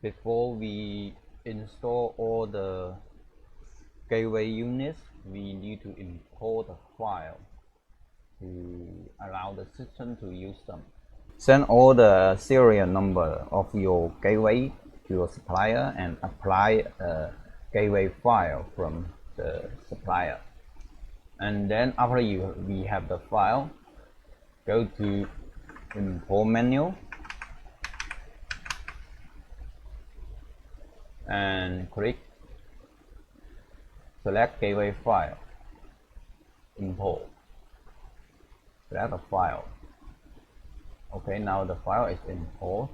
Before we install all the gateway units, we need to import a file to allow the system to use them. Send all the serial number of your gateway to your supplier and apply a gateway file from the supplier. And then after we have the file, go to import menu and select gateway file, import, select the file. Okay, now the file is imported,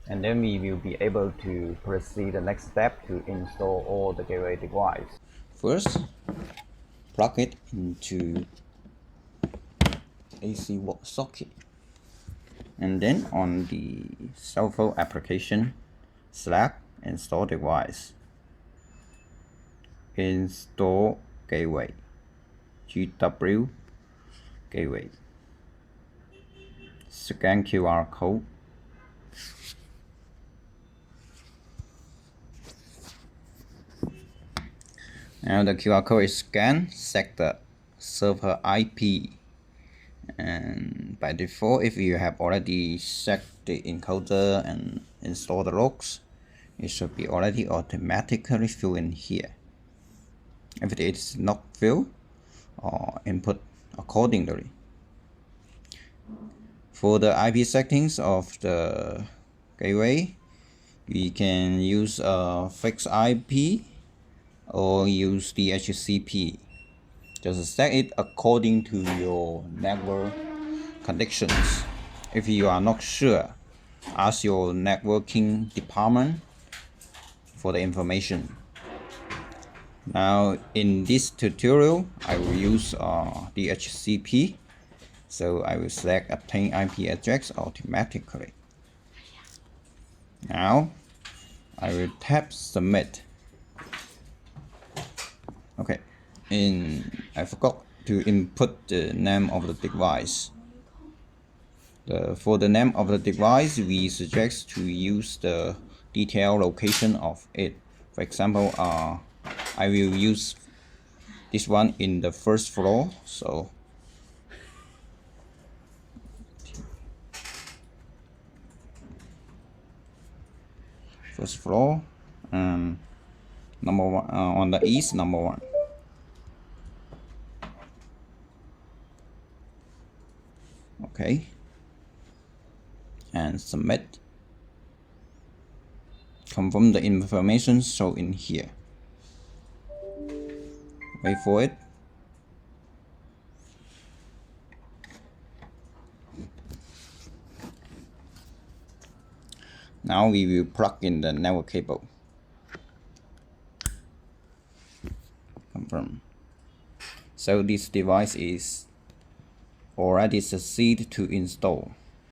and then we will be able to proceed the next step to install all the gateway device. First, plug it into AC wall socket, and then on the cell phone application, select install device, install gateway, GW gateway, scan QR code, now the QR code is scanned, set the server IP, and by default, if you have already set the encoder and installed the logs, it should be already automatically filled in here. If it is not filled, input accordingly. For the IP settings of the gateway, we can use a fixed IP or use DHCP. Just set it according to your network conditions. If you are not sure, ask your networking department for the information. Now in this tutorial, I will use DHCP, so I will select obtain IP address automatically. Now I will tap submit. Okay, I forgot to input the name of the device. For the name of the device, we suggest to use the detailed location of it. For example, I will use this one in the first floor, so first floor, number one, on the east, number one. Okay, and submit. Confirm the information shown in here. Wait for it. Now we will plug in the network cable. Confirm. So this device is already succeed to install.